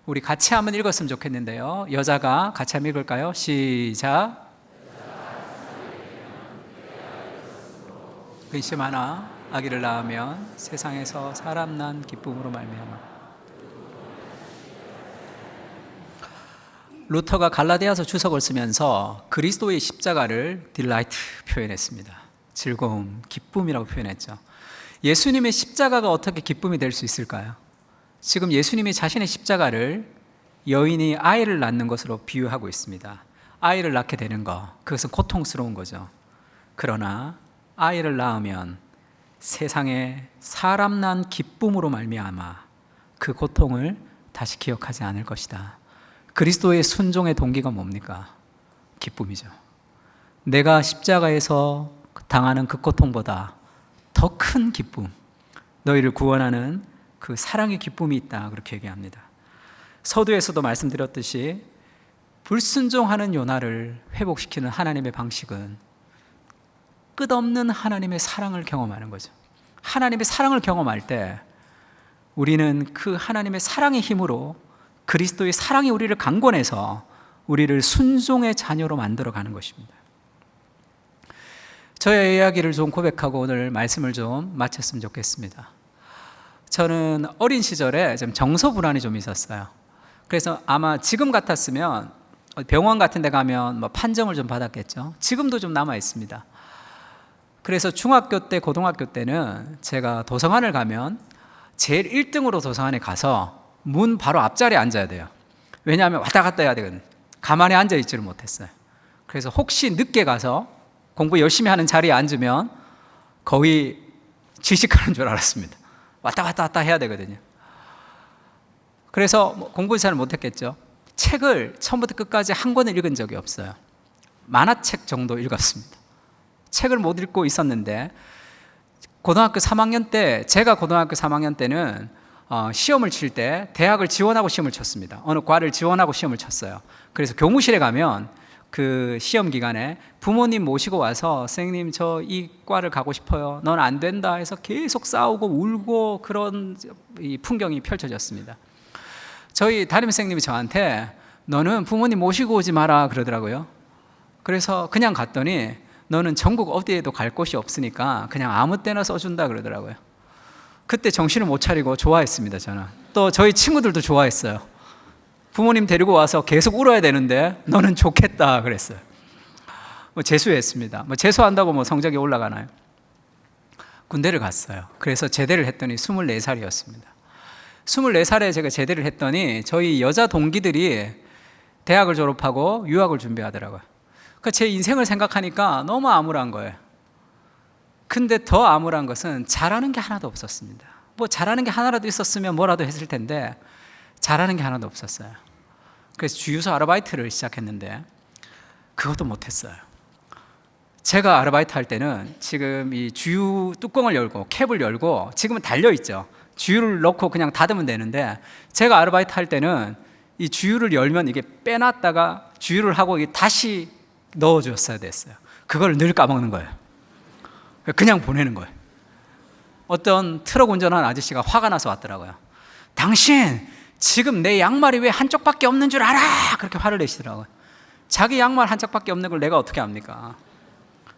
우리 같이 한번 읽었으면 좋겠는데요. 여자가 같이 한번 읽을까요? 시작. 근심하나 아기를 낳으면 세상에서 사람 난 기쁨으로 말미암아. 루터가 갈라디아서 주석을 쓰면서 그리스도의 십자가를 딜라이트 표현했습니다. 즐거움, 기쁨이라고 표현했죠. 예수님의 십자가가 어떻게 기쁨이 될 수 있을까요? 지금 예수님이 자신의 십자가를 여인이 아이를 낳는 것으로 비유하고 있습니다. 아이를 낳게 되는 것, 그것은 고통스러운 거죠. 그러나 아이를 낳으면 세상에 사람 난 기쁨으로 말미암아 그 고통을 다시 기억하지 않을 것이다. 그리스도의 순종의 동기가 뭡니까? 기쁨이죠. 내가 십자가에서 당하는 그 고통보다 더 큰 기쁨, 너희를 구원하는 그 사랑의 기쁨이 있다, 그렇게 얘기합니다. 서두에서도 말씀드렸듯이 불순종하는 요나를 회복시키는 하나님의 방식은 끝없는 하나님의 사랑을 경험하는 거죠. 하나님의 사랑을 경험할 때 우리는 그 하나님의 사랑의 힘으로 그리스도의 사랑이 우리를 강권해서 우리를 순종의 자녀로 만들어가는 것입니다. 저의 이야기를 좀 고백하고 오늘 말씀을 좀 마쳤으면 좋겠습니다. 저는 어린 시절에 좀 정서 불안이 좀 있었어요. 그래서 아마 지금 같았으면 병원 같은 데 가면 뭐 판정을 좀 받았겠죠. 지금도 좀 남아 있습니다. 그래서 중학교 때, 고등학교 때는 제가 도서관을 가면 제일 1등으로 도서관에 가서 문 바로 앞자리에 앉아야 돼요. 왜냐하면 왔다 갔다 해야 되거든요. 가만히 앉아있지를 못했어요. 그래서 혹시 늦게 가서 공부 열심히 하는 자리에 앉으면 거의 질식하는 줄 알았습니다. 왔다 갔다 해야 되거든요. 그래서 공부 잘 못했겠죠. 책을 처음부터 끝까지 한 권을 읽은 적이 없어요. 만화책 정도 읽었습니다. 책을 못 읽고 있었는데 고등학교 3학년 때, 제가 고등학교 3학년 때는 시험을 칠 때 대학을 지원하고 시험을 쳤습니다. 어느 과를 지원하고 시험을 쳤어요. 그래서 교무실에 가면 그 시험 기간에 부모님 모시고 와서 선생님 저 이 과를 가고 싶어요. 넌 안 된다 해서 계속 싸우고 울고 그런 이 풍경이 펼쳐졌습니다. 저희 담임선생님이 저한테 너는 부모님 모시고 오지 마라 그러더라고요. 그래서 그냥 갔더니 너는 전국 어디에도 갈 곳이 없으니까 그냥 아무 때나 써준다 그러더라고요. 그때 정신을 못 차리고 좋아했습니다. 저는 또 저희 친구들도 좋아했어요. 부모님 데리고 와서 계속 울어야 되는데 너는 좋겠다 그랬어요. 재수했습니다. 재수한다고 성적이 올라가나요? 군대를 갔어요. 그래서 제대를 했더니 24살이었습니다. 24살에 제가 제대를 했더니 저희 여자 동기들이 대학을 졸업하고 유학을 준비하더라고요. 제 인생을 생각하니까 너무 암울한 거예요. 근데 더 암울한 것은 잘하는 게 하나도 없었습니다. 잘하는 게 하나라도 있었으면 뭐라도 했을 텐데 잘하는 게 하나도 없었어요. 그래서 주유소 아르바이트를 시작했는데 그것도 못했어요. 제가 아르바이트 할 때는 지금 이 주유 뚜껑을 열고 캡을 열고 지금은 달려있죠. 주유를 넣고 그냥 닫으면 되는데 제가 아르바이트 할 때는 이 주유를 열면 이게 빼놨다가 주유를 하고 이게 다시 넣어줬어야 됐어요. 그걸 늘 까먹는 거예요. 그냥 보내는 거예요. 어떤 트럭 운전하는 아저씨가 화가 나서 왔더라고요. 당신 지금 내 양말이 왜 한쪽밖에 없는 줄 알아? 그렇게 화를 내시더라고요. 자기 양말 한쪽밖에 없는 걸 내가 어떻게 압니까?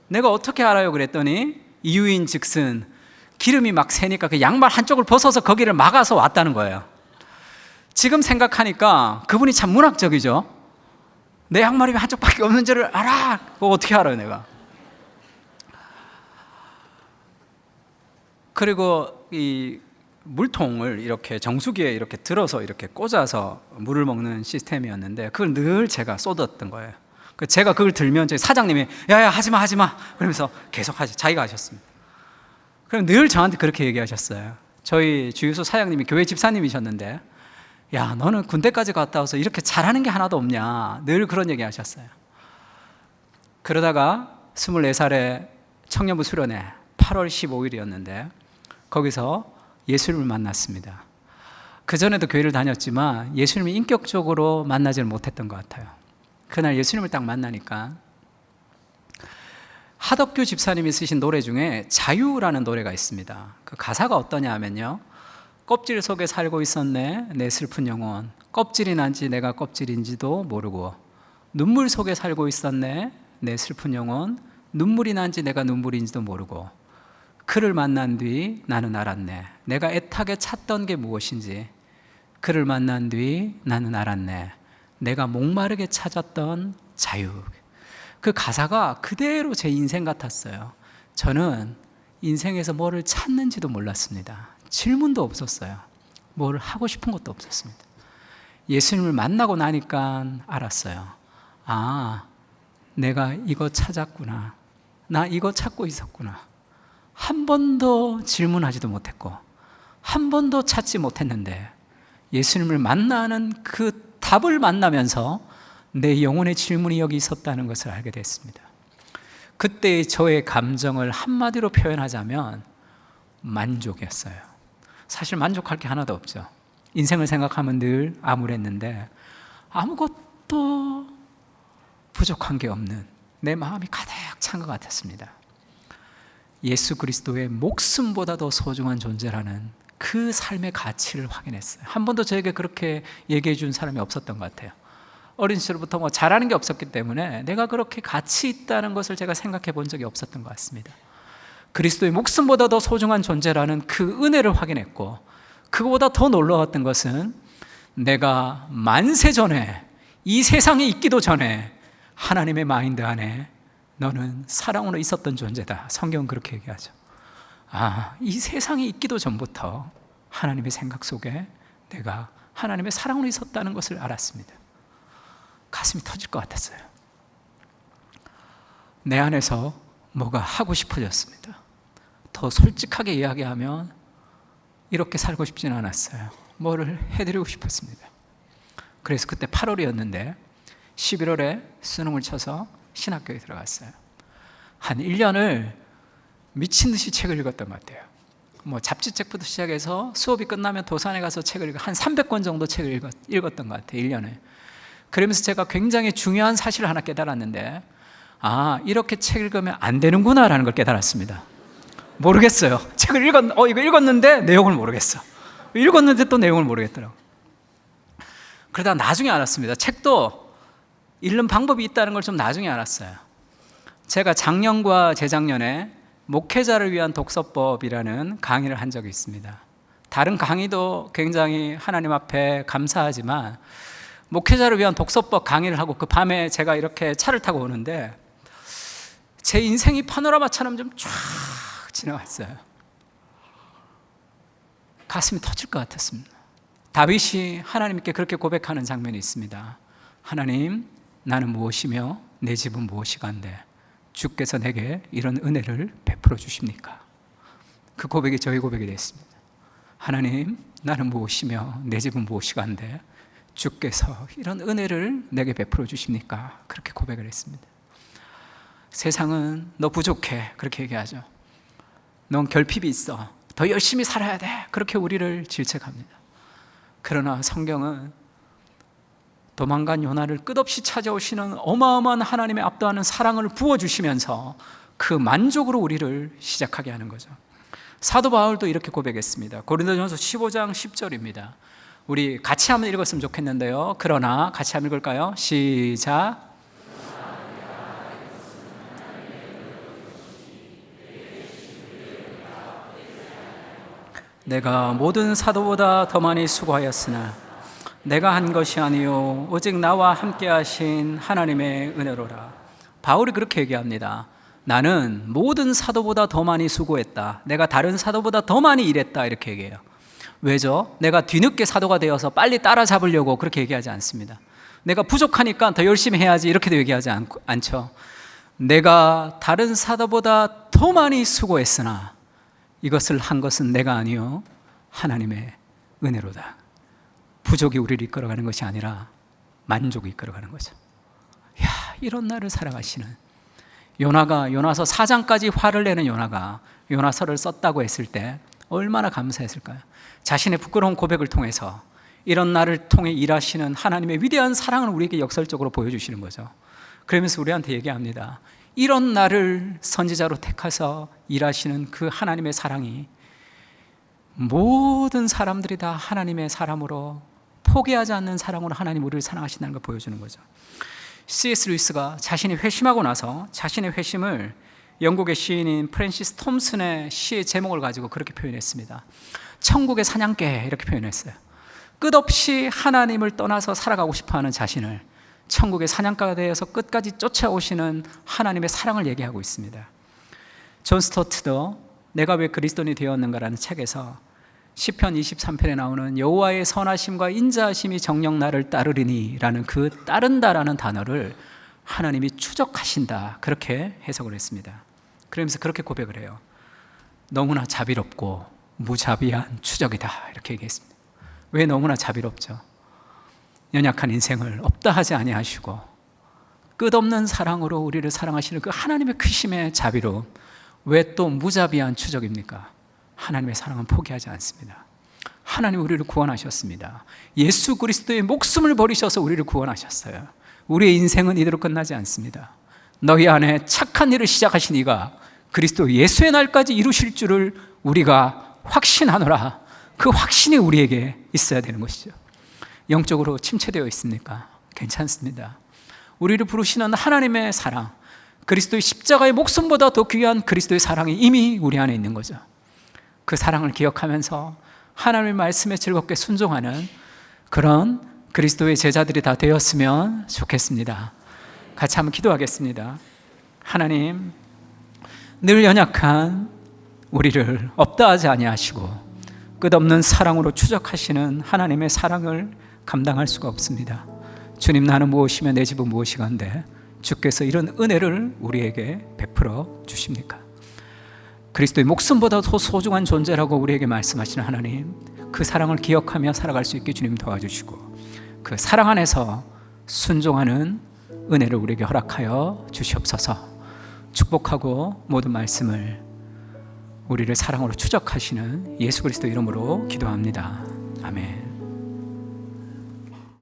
내가 어떻게 알아요? 그랬더니 이유인 즉슨 기름이 막 새니까 그 양말 한쪽을 벗어서 거기를 막아서 왔다는 거예요. 지금 생각하니까 그분이 참 문학적이죠. 내 양말이 왜 한쪽밖에 없는 줄 알아? 그거 어떻게 알아요 내가? 그리고 이 물통을 이렇게 정수기에 이렇게 들어서 이렇게 꽂아서 물을 먹는 시스템이었는데 그걸 늘 제가 쏟았던 거예요. 제가 그걸 들면 저희 사장님이 야야 하지마 그러면서 계속 자기가 하셨습니다. 그럼 늘 저한테 그렇게 얘기하셨어요. 저희 주유소 사장님이 교회 집사님이셨는데 야 너는 군대까지 갔다 와서 이렇게 잘하는 게 하나도 없냐, 늘 그런 얘기 하셨어요. 그러다가 24살에 청년부 수련회 8월 15일이었는데 거기서 예수님을 만났습니다. 그전에도 교회를 다녔지만 예수님을 인격적으로 만나지는 못했던 것 같아요. 그날 예수님을 딱 만나니까 하덕규 집사님이 쓰신 노래 중에 자유라는 노래가 있습니다. 그 가사가 어떠냐 하면요, 껍질 속에 살고 있었네 내 슬픈 영혼, 껍질이 난지 내가 껍질인지도 모르고, 눈물 속에 살고 있었네 내 슬픈 영혼, 눈물이 난지 내가 눈물인지도 모르고, 그를 만난 뒤 나는 알았네 내가 애타게 찾던 게 무엇인지, 그를 만난 뒤 나는 알았네 내가 목마르게 찾았던 자유. 그 가사가 그대로 제 인생 같았어요. 저는 인생에서 뭐를 찾는지도 몰랐습니다. 질문도 없었어요. 뭘 하고 싶은 것도 없었습니다. 예수님을 만나고 나니까 알았어요. 아, 내가 이거 찾았구나. 나 이거 찾고 있었구나. 한 번도 질문하지도 못했고 한 번도 찾지 못했는데 예수님을 만나는 그 답을 만나면서 내 영혼의 질문이 여기 있었다는 것을 알게 됐습니다. 그때의 저의 감정을 한마디로 표현하자면 만족이었어요. 사실 만족할 게 하나도 없죠. 인생을 생각하면 늘 암울했는데 아무것도 부족한 게 없는 내 마음이 가득 찬 것 같았습니다. 예수 그리스도의 목숨보다 더 소중한 존재라는 그 삶의 가치를 확인했어요. 한 번도 저에게 그렇게 얘기해 준 사람이 없었던 것 같아요. 어린 시절부터 뭐 잘하는 게 없었기 때문에 내가 그렇게 가치 있다는 것을 제가 생각해 본 적이 없었던 것 같습니다. 그리스도의 목숨보다 더 소중한 존재라는 그 은혜를 확인했고, 그거보다 더 놀라웠던 것은 내가 만세 전에, 이 세상에 있기도 전에 하나님의 마인드 안에 너는 사랑으로 있었던 존재다. 성경은 그렇게 얘기하죠. 아, 이 세상에 있기도 전부터 하나님의 생각 속에 내가 하나님의 사랑으로 있었다는 것을 알았습니다. 가슴이 터질 것 같았어요. 내 안에서 뭐가 하고 싶어졌습니다. 더 솔직하게 이야기하면 이렇게 살고 싶지는 않았어요. 뭐를 해드리고 싶었습니다. 그래서 그때 8월이었는데 11월에 수능을 쳐서 신학교에 들어갔어요. 한 1년을 미친 듯이 책을 읽었던 것 같아요. 뭐 잡지책부터 시작해서 수업이 끝나면 도산에 가서 책을 한 300권 정도 책을 읽었던 것 같아요. 1년에. 그러면서 제가 굉장히 중요한 사실을 하나 깨달았는데, 아, 이렇게 책 읽으면 안 되는구나 라는 걸 깨달았습니다. 모르겠어요. 책을 이거 읽었는데 내용을 모르겠어. 읽었는데 또 내용을 모르겠더라고요. 그러다 나중에 알았습니다. 책도 읽는 방법이 있다는 걸 좀 나중에 알았어요. 제가 작년과 재작년에 목회자를 위한 독서법이라는 강의를 한 적이 있습니다. 다른 강의도 굉장히 하나님 앞에 감사하지만 목회자를 위한 독서법 강의를 하고 그 밤에 제가 이렇게 차를 타고 오는데 제 인생이 파노라마처럼 좀 쫙 지나갔어요. 가슴이 터질 것 같았습니다. 다윗이 하나님께 그렇게 고백하는 장면이 있습니다. 하나님, 나는 무엇이며 내 집은 무엇이간데 주께서 내게 이런 은혜를 베풀어 주십니까? 그 고백이 저희 고백이 됐습니다. 하나님, 나는 무엇이며 내 집은 무엇이간데 주께서 이런 은혜를 내게 베풀어 주십니까? 그렇게 고백을 했습니다. 세상은 너 부족해 그렇게 얘기하죠. 넌 결핍이 있어, 더 열심히 살아야 돼, 그렇게 우리를 질책합니다. 그러나 성경은 도망간 요나를 끝없이 찾아오시는 어마어마한 하나님의 압도하는 사랑을 부어주시면서 그 만족으로 우리를 시작하게 하는 거죠. 사도 바울도 이렇게 고백했습니다. 고린도전서 15장 10절입니다. 우리 같이 한번 읽었으면 좋겠는데요. 그러나 같이 한번 읽을까요? 시작. 내가 모든 사도보다 더 많이 수고하였으나 내가 한 것이 아니요 오직 나와 함께 하신 하나님의 은혜로라. 바울이 그렇게 얘기합니다. 나는 모든 사도보다 더 많이 수고했다. 내가 다른 사도보다 더 많이 일했다. 이렇게 얘기해요. 왜죠? 내가 뒤늦게 사도가 되어서 빨리 따라잡으려고 그렇게 얘기하지 않습니다. 내가 부족하니까 더 열심히 해야지 이렇게도 얘기하지 않죠. 내가 다른 사도보다 더 많이 수고했으나 이것을 한 것은 내가 아니요 하나님의 은혜로다. 부족이 우리를 이끌어가는 것이 아니라 만족이 이끌어가는 거죠. 야, 이런 나를 살아가시는 요나가, 요나서 4장까지 화를 내는 요나가 요나서를 썼다고 했을 때 얼마나 감사했을까요? 자신의 부끄러운 고백을 통해서 이런 나를 통해 일하시는 하나님의 위대한 사랑을 우리에게 역설적으로 보여주시는 거죠. 그러면서 우리한테 얘기합니다. 이런 나를 선지자로 택하서 일하시는 그 하나님의 사랑이 모든 사람들이 다 하나님의 사람으로, 포기하지 않는 사랑으로 하나님 우리를 사랑하신다는 걸 보여주는 거죠. C.S. 루이스가 자신이 회심하고 나서 자신의 회심을 영국의 시인인 프랜시스 톰슨의 시의 제목을 가지고 그렇게 표현했습니다. 천국의 사냥개, 이렇게 표현했어요. 끝없이 하나님을 떠나서 살아가고 싶어하는 자신을 천국의 사냥가가 되어서 끝까지 쫓아오시는 하나님의 사랑을 얘기하고 있습니다. 존 스토트도 내가 왜 그리스도인이 되었는가라는 책에서 시편 23편에 나오는 여호와의 선하심과 인자하심이 정녕 나를 따르리니 라는 그 따른다라는 단어를 하나님이 추적하신다, 그렇게 해석을 했습니다. 그러면서 그렇게 고백을 해요. 너무나 자비롭고 무자비한 추적이다, 이렇게 얘기했습니다. 왜 너무나 자비롭죠? 연약한 인생을 없다 하지 아니하시고 끝없는 사랑으로 우리를 사랑하시는 그 하나님의 크심의 자비로움. 왜 또 무자비한 추적입니까? 하나님의 사랑은 포기하지 않습니다. 하나님 우리를 구원하셨습니다. 예수 그리스도의 목숨을 버리셔서 우리를 구원하셨어요. 우리의 인생은 이대로 끝나지 않습니다. 너희 안에 착한 일을 시작하신 이가 그리스도 예수의 날까지 이루실 줄을 우리가 확신하노라. 그 확신이 우리에게 있어야 되는 것이죠. 영적으로 침체되어 있습니까? 괜찮습니다. 우리를 부르시는 하나님의 사랑, 그리스도의 십자가의 목숨보다 더 귀한 그리스도의 사랑이 이미 우리 안에 있는 거죠. 그 사랑을 기억하면서 하나님의 말씀에 즐겁게 순종하는 그런 그리스도의 제자들이 다 되었으면 좋겠습니다. 같이 한번 기도하겠습니다. 하나님, 늘 연약한 우리를 없다 하지 아니하시고 끝없는 사랑으로 추적하시는 하나님의 사랑을 감당할 수가 없습니다. 주님, 나는 무엇이며 내 집은 무엇이간데 주께서 이런 은혜를 우리에게 베풀어 주십니까? 그리스도의 목숨보다 더 소중한 존재라고 우리에게 말씀하시는 하나님, 그 사랑을 기억하며 살아갈 수 있게 주님 도와주시고 그 사랑 안에서 순종하는 은혜를 우리에게 허락하여 주시옵소서. 축복하고 모든 말씀을 우리를 사랑으로 추적하시는 예수 그리스도 이름으로 기도합니다. 아멘.